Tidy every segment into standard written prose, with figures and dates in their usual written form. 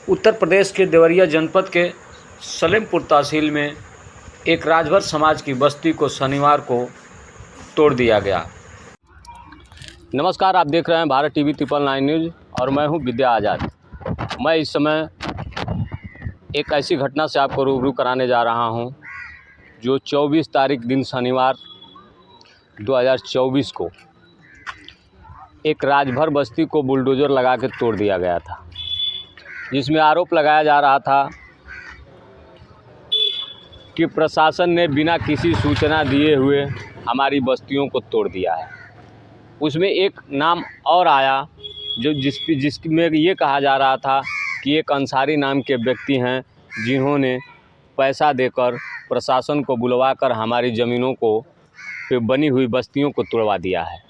उत्तर प्रदेश के देवरिया जनपद के सलेमपुर तहसील में एक राजभर समाज की बस्ती को शनिवार को तोड़ दिया गया। नमस्कार, आप देख रहे हैं भारत टीवी 999 न्यूज़ और मैं हूं विद्या आज़ाद। मैं इस समय एक ऐसी घटना से आपको रूबरू कराने जा रहा हूं जो 24 तारीख दिन शनिवार 2024 को एक राजभर बस्ती को बुलडोज़र लगा के तोड़ दिया गया था, जिसमें आरोप लगाया जा रहा था कि प्रशासन ने बिना किसी सूचना दिए हुए हमारी बस्तियों को तोड़ दिया है। उसमें एक नाम और आया जो जिसमें ये कहा जा रहा था कि एक अंसारी नाम के व्यक्ति हैं जिन्होंने पैसा देकर प्रशासन को बुलवाकर हमारी ज़मीनों को पे बनी हुई बस्तियों को तोड़वा दिया है।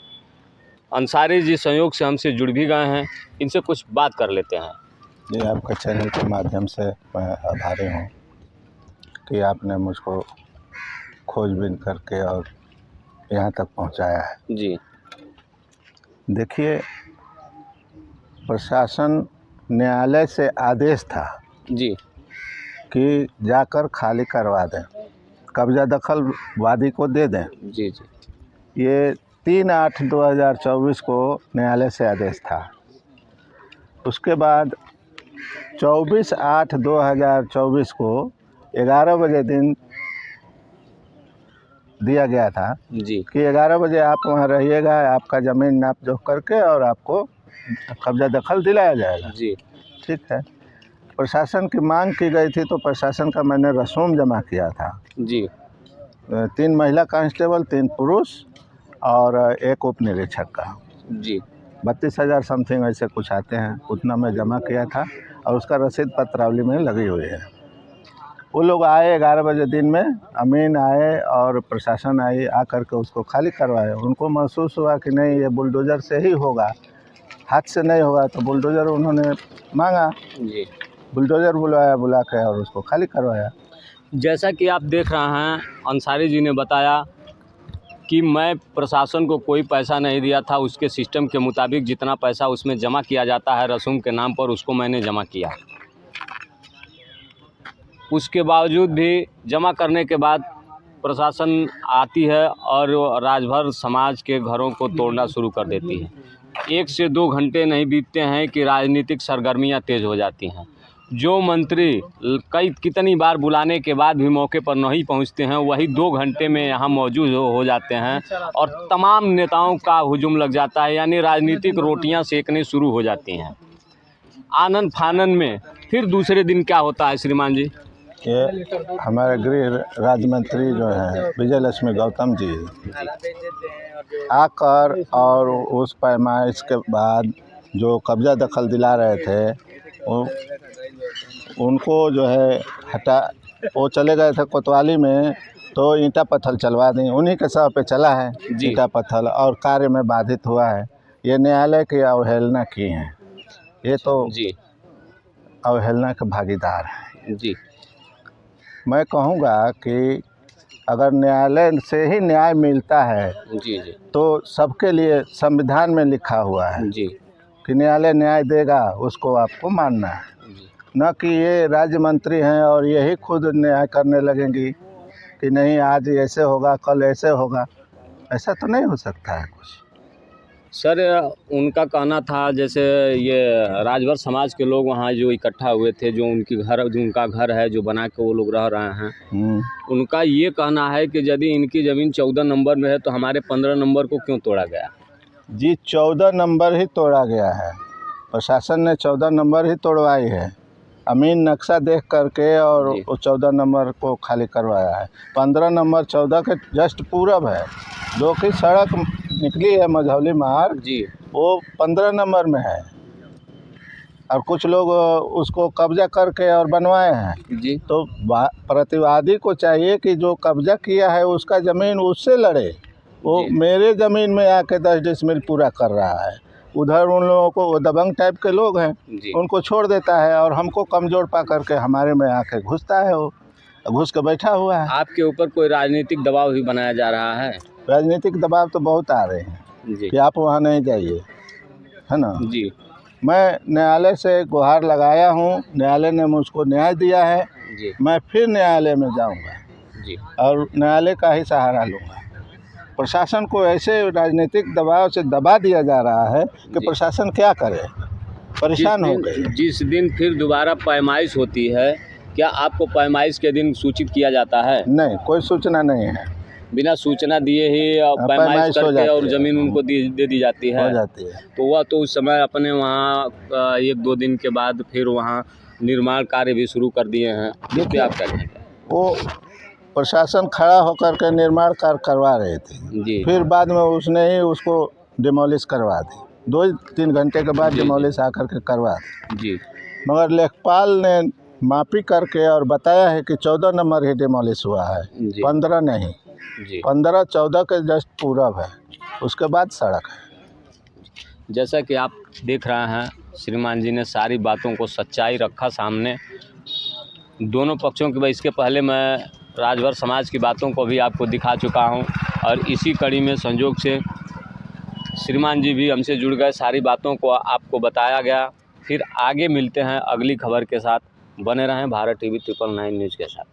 अंसारी जी संयोग से हमसे जुड़ भी गए हैं, इनसे कुछ बात कर लेते हैं। जी, आपका चैनल के माध्यम से मैं आभारी हूँ कि आपने मुझको खोजबीन करके और यहाँ तक पहुँचाया है। जी देखिए, प्रशासन न्यायालय से आदेश था जी कि जाकर खाली करवा दें, कब्जा दखल वादी को दे दें। जी जी ये 3/8/2024 को न्यायालय से आदेश था। उसके बाद 24/8/2024 को 11 बजे दिन दिया गया था जी कि 11 बजे आप वहाँ रहिएगा, आपका ज़मीन नाप जोख करके और आपको कब्जा दखल दिलाया जाएगा। जी ठीक है। प्रशासन की मांग की गई थी तो प्रशासन का मैंने रसूम जमा किया था। जी 3 महिला कांस्टेबल, 3 पुरुष और एक उप निरीक्षक का जी 32,000 समथिंग ऐसे कुछ आते हैं, उतना मैं जमा किया था और उसका रसीद पत्रावली में लगी हुई है। वो लोग आए 11 बजे दिन में, अमीन आए और प्रशासन आई, आकर के उसको खाली करवाए। उनको महसूस हुआ कि नहीं, ये बुलडोज़र से ही होगा, हाथ से नहीं होगा, तो बुलडोज़र उन्होंने मांगा, जी। बुलडोज़र बुलाया, बुला के और उसको खाली करवाया। जैसा कि आप देख रहे हैं, अंसारी जी ने बताया कि मैं प्रशासन को कोई पैसा नहीं दिया था, उसके सिस्टम के मुताबिक जितना पैसा उसमें जमा किया जाता है रसूम के नाम पर, उसको मैंने जमा किया। उसके बावजूद भी जमा करने के बाद प्रशासन आती है और राजभर समाज के घरों को तोड़ना शुरू कर देती है। 1 से 2 घंटे नहीं बीतते हैं कि राजनीतिक सरगर्मियां तेज़ हो जाती हैं। जो मंत्री कितनी बार बुलाने के बाद भी मौके पर नहीं पहुंचते हैं, वही 2 घंटे में यहाँ मौजूद हो जाते हैं और तमाम नेताओं का हुजूम लग जाता है, यानी राजनीतिक रोटियां सेकने शुरू हो जाती हैं। आनन फानन में फिर दूसरे दिन क्या होता है श्रीमान जी? ये हमारे गृह राज्य मंत्री जो हैं विजय लक्ष्मी गौतम जी आकर और उस पैमाइश के बाद जो कब्जा दखल दिला रहे थे उनको जो है हटा, वो चले गए थे कोतवाली में, तो ईंटा पत्थर चलवा दी, उन्हीं के सह पे चला है ईंटा पत्थर और कार्य में बाधित हुआ है। ये न्यायालय की अवहेलना की है, ये तो जी अवहेलना के भागीदार हैं। जी मैं कहूँगा कि अगर न्यायालय से ही न्याय मिलता है जी जी तो सबके लिए संविधान में लिखा हुआ है जी कि न्यायालय न्याय देगा, उसको आपको मानना है। न कि ये राज्य मंत्री हैं और यही खुद न्याय करने लगेंगी कि नहीं आज ऐसे होगा, कल ऐसे होगा। ऐसा तो नहीं हो सकता है कुछ। सर, उनका कहना था जैसे ये राजभर समाज के लोग वहाँ जो इकट्ठा हुए थे, जो उनका घर है जो बना के वो लोग रह रहे हैं, उनका ये कहना है कि यदि इनकी ज़मीन 14 नंबर में है तो हमारे 15 नंबर को क्यों तोड़ा गया? जी 14 नंबर ही तोड़ा गया है, प्रशासन ने 14 नंबर ही तोड़वाई है। अमीन नक्शा देख करके और वो 14 नंबर को खाली करवाया है। 15 नंबर 14 के जस्ट पूरब है, जो कि सड़क निकली है मझौली मार्ग जी, वो 15 नंबर में है और कुछ लोग उसको कब्जा करके और बनवाए हैं जी। तो प्रतिवादी को चाहिए कि जो कब्जा किया है उसका ज़मीन उससे लड़े। वो मेरे ज़मीन में आके 10 डिसमिल पूरा कर रहा है, उधर उन लोगों को, वो दबंग टाइप के लोग हैं, उनको छोड़ देता है और हमको कमज़ोर पा करके हमारे में आके घुसता है, वो घुस के बैठा हुआ है। आपके ऊपर कोई राजनीतिक दबाव भी बनाया जा रहा है? राजनीतिक दबाव तो बहुत आ रहे हैं कि आप वहाँ नहीं जाइए, है ना जी। मैं न्यायालय से गुहार लगाया हूँ, न्यायालय ने मुझको न्याय दिया है। जी मैं फिर न्यायालय में जाऊँगा जी और न्यायालय का ही सहारा लूँगा। प्रशासन को ऐसे राजनीतिक दबाव से दबा दिया जा रहा है कि जी। प्रशासन क्या करे, परेशान हो गए। जिस दिन फिर दोबारा पैमाइश होती है, क्या आपको पैमाइश के दिन सूचित किया जाता है? नहीं, कोई सूचना नहीं है, बिना सूचना दिए ही पैमाइश पैमाइश हो करके जाती और है। ज़मीन उनको दे दी जाती हो है। जाती है। तो वह तो उस समय अपने वहाँ 1-2 दिन के बाद फिर वहाँ निर्माण कार्य भी शुरू कर दिए हैं। इस पे आप क्या कहेंगे? वो प्रशासन खड़ा होकर के निर्माण कार्य करवा रहे थे, जी फिर बाद में उसने ही उसको डिमोलिश करवा दी। 2-3 घंटे के बाद जी, जी। डिमोलिश आकर के करवा दी। जी मगर लेखपाल ने मापी करके और बताया है कि 14 नंबर ही डिमोलिश हुआ है, जी 15 नहीं। जी। 15-14 के जस्ट पूरब है, उसके बाद सड़क है। जैसा कि आप देख रहे हैं, श्रीमान जी ने सारी बातों को सच्चाई रखा सामने, दोनों पक्षों की। इसके पहले मैं राजभर समाज की बातों को भी आपको दिखा चुका हूं और इसी कड़ी में संजोग से श्रीमान जी भी हमसे जुड़ गए, सारी बातों को आपको बताया गया। फिर आगे मिलते हैं अगली खबर के साथ। बने रहें भारत टीवी 999 न्यूज़ के साथ।